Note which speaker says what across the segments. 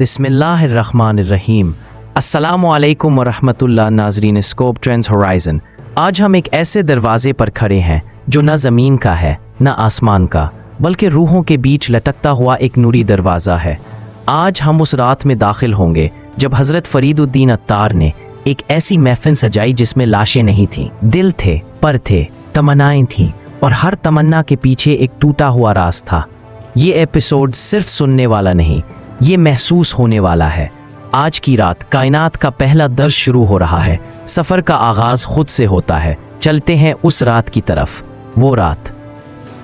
Speaker 1: बिस्मिल्लाहिर्रहमानिर्रहीम। अस्सलामुअलैकुम वरहमतुल्लाह। नाजरीन स्कोप ट्रेंड्स होराइजन। आज हम एक ऐसे दरवाजे पर खड़े हैं जो न ज़मीन का है न आसमान का, बल्कि रूहों के बीच लटकता हुआ एक नूरी दरवाज़ा है। आज हम उस रात में दाखिल होंगे जब हज़रत फरीदुद्दीन अत्तार ने एक ऐसी महफिल सजाई जिसमें लाशें नहीं थीं, दिल थे, पर थे, तमन्नाएं थीं, और हर तमन्ना के पीछे एक टूटा हुआ राज था। ये एपिसोड सिर्फ सुनने वाला नहीं, ये महसूस होने वाला है। आज की रात कायनात का पहला दर्श शुरू हो रहा है। सफ़र का आगाज़ खुद से होता है। चलते हैं उस रात की तरफ, वो रात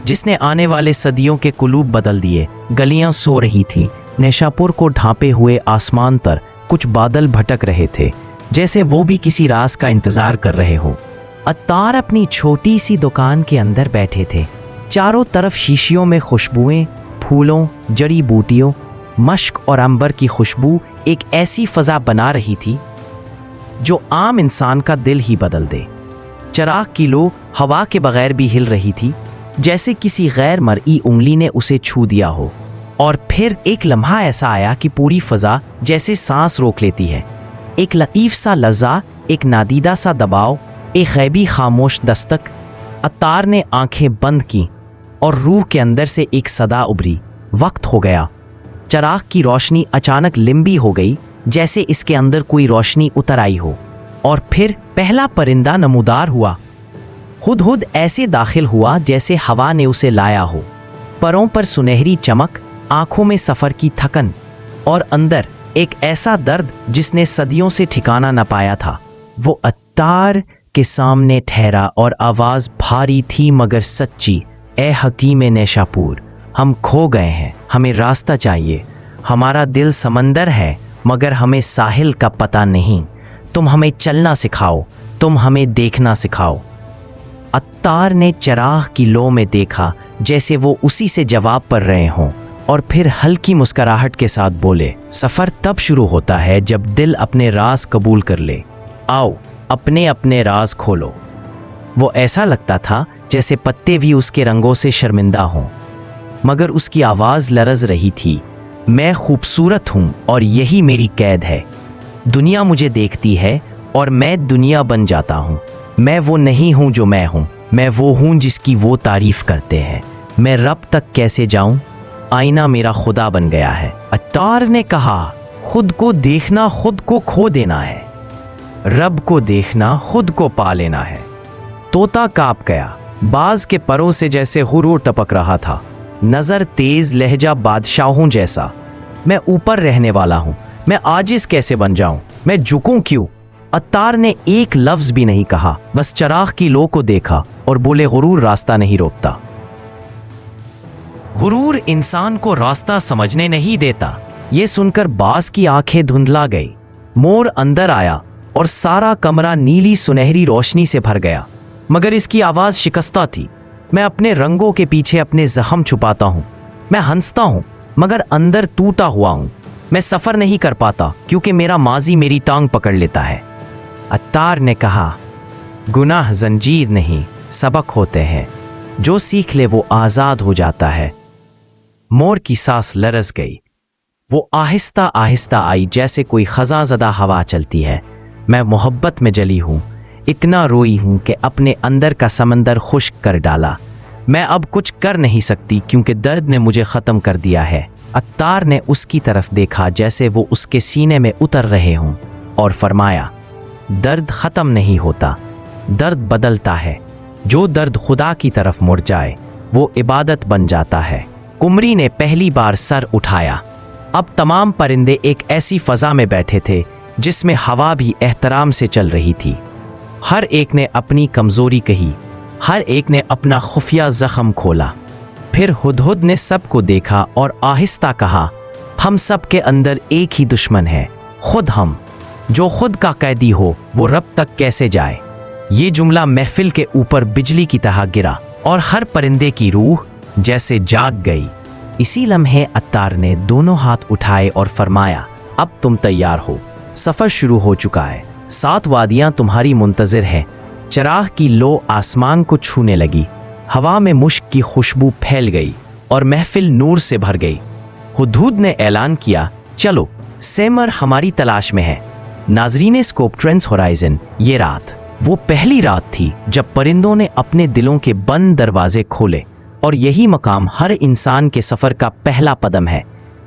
Speaker 1: जिसने आने वाले सदियों के कुलूब बदल दिए। गलियां सो रही थी, नेशापुर को ढांपे हुए आसमान पर कुछ बादल भटक रहे थे, जैसे वो भी किसी राज का इंतज़ार कर रहे हो। अत्तार अपनी छोटी सी दुकान के अंदर बैठे थे। चारों तरफ शीशियों में खुशबुएं, फूलों, जड़ी बूटियों, मश्क और अंबर की खुशबू एक ऐसी फ़ज़ा बना रही थी जो आम इंसान का दिल ही बदल दे। चिराग की लो हवा के बगैर भी हिल रही थी, जैसे किसी गैर मर्ई उंगली ने उसे छू दिया हो। और फिर एक लम्हा ऐसा आया कि पूरी फ़ज़ा जैसे सांस रोक लेती है। एक लतीफ़ सा लज़्ज़ा, एक नादीदा सा दबाव, एक गैबी खामोश दस्तक। अत्तार ने आंखें बंद की और रूह के अंदर से एक सदा उभरी, वक्त हो गया। चिराग की रोशनी अचानक लिम्बी हो गई, जैसे इसके अंदर कोई रोशनी उतर आई हो। और फिर पहला परिंदा नमूदार हुआ। हुदहुद ऐसे दाखिल हुआ जैसे हवा ने उसे लाया हो। परों पर सुनहरी चमक, आंखों में सफ़र की थकन, और अंदर एक ऐसा दर्द जिसने सदियों से ठिकाना न पाया था। वो अत्तार के सामने ठहरा और आवाज़ भारी थी मगर सच्ची। ए हकीम नेशापुर, हम खो गए हैं, हमें रास्ता चाहिए। हमारा दिल समंदर है मगर हमें साहिल का पता नहीं। तुम हमें चलना सिखाओ, तुम हमें देखना सिखाओ। अत्तार ने चिराग की लो में देखा जैसे वो उसी से जवाब पर रहे हों, और फिर हल्की मुस्कुराहट के साथ बोले, सफ़र तब शुरू होता है जब दिल अपने राज कबूल कर ले। आओ अपने अपने राज खोलो। वो ऐसा लगता था जैसे पत्ते भी उसके रंगों से शर्मिंदा हों, मगर उसकी आवाज़ लरज़ रही थी। मैं खूबसूरत हूँ और यही मेरी कैद है। दुनिया मुझे देखती है और मैं दुनिया बन जाता हूँ। मैं वो नहीं हूँ जो मैं हूँ, मैं वो हूँ जिसकी वो तारीफ़ करते हैं। मैं रब तक कैसे जाऊँ? आईना मेरा खुदा बन गया है। अत्तार ने कहा, खुद को देखना खुद को खो देना है, रब को देखना खुद को पा लेना है। तोता काँप गया, बाज के परों से जैसे हुरूर टपक रहा था। नज़र तेज, लहजा बादशाहों जैसा। मैं ऊपर रहने वाला हूँ, मैं आजिज़ कैसे बन जाऊँ? मैं झुकूँ क्यों? अत्तार ने एक लफ्ज़ भी नहीं कहा, बस चिराग की लो को देखा और बोले, गुरूर रास्ता नहीं रोकता। गुरूर इंसान को रास्ता समझने नहीं देता। ये सुनकर बाज की आंखें धुंधला गई। मोर अंदर आया और सारा कमरा नीली सुनहरी रोशनी से भर गया, मगर इसकी आवाज़ शिकस्ता थी। मैं अपने रंगों के पीछे अपने जख्म छुपाता हूँ। मैं हंसता हूँ मगर अंदर टूटा हुआ हूँ। मैं सफ़र नहीं कर पाता क्योंकि मेरा माजी मेरी टांग पकड़ लेता है। अत्तार ने कहा, गुनाह जंजीर नहीं, सबक होते हैं। जो सीख ले वो आज़ाद हो जाता है। मोर की सांस लरज़ गई। वो आहिस्ता आहिस्ता आई जैसे कोई खज़ां ज़दा हवा चलती है। मैं मोहब्बत में जली हूँ, इतना रोई हूँ कि अपने अंदर का समंदर खुश्क कर डाला। मैं अब कुछ कर नहीं सकती क्योंकि दर्द ने मुझे ख़त्म कर दिया है। अत्तार ने उसकी तरफ देखा जैसे वो उसके सीने में उतर रहे हों, और फरमाया, दर्द ख़त्म नहीं होता, दर्द बदलता है। जो दर्द खुदा की तरफ मुड़ जाए वो इबादत बन जाता है। कुमरी ने पहली बार सर उठाया। अब तमाम परिंदे एक ऐसी फ़ज़ा में बैठे थे जिसमें हवा भी एहतराम से चल रही थी। हर एक ने अपनी कमज़ोरी कही, हर एक ने अपना खुफिया ज़ख्म खोला। फिर हुदहुद ने सबको देखा और आहिस्ता कहा, हम सब के अंदर एक ही दुश्मन है, खुद हम। जो खुद का कैदी हो वो रब तक कैसे जाए? ये जुमला महफिल के ऊपर बिजली की तरह गिरा और हर परिंदे की रूह जैसे जाग गई। इसी लम्हे अत्तार ने दोनों हाथ उठाए और फरमाया, अब तुम तैयार हो, सफ़र शुरू हो चुका है। 7 वादियाँ तुम्हारी मुंतज़िर है। चिराग की लो आसमान को छूने लगी। हवा में मुश्क की खुशबू फैल गई और महफिल नूर से भर गई। हुदहुद ने ऐलान किया, चलो सेमर हमारी तलाश में है। नाजरीन स्कोप ट्रेंड्स होराइजन, ये रात वो पहली रात थी जब परिंदों ने अपने दिलों के बंद दरवाजे खोले, और यही मकाम हर इंसान के सफर का पहला कदम है।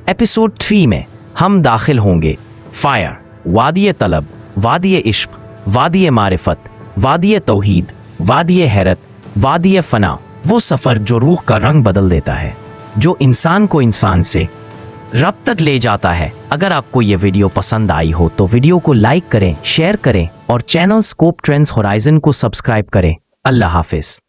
Speaker 1: एपिसोड 3 में हम दाखिल होंगे फायर, वादिय तलब, वादिय इश्क, वादिय मारिफत, वादिय तौहीद, वादिय हैरत, वादिय फना, वो सफर जो रूह का रंग बदल देता है, जो इंसान को इंसान से रब तक ले जाता है। अगर आपको ये वीडियो पसंद आई हो तो वीडियो को लाइक करें, शेयर करें और चैनल स्कोप ट्रेंड्स होराइजन को सब्सक्राइब करें। अल्लाह हाफिज।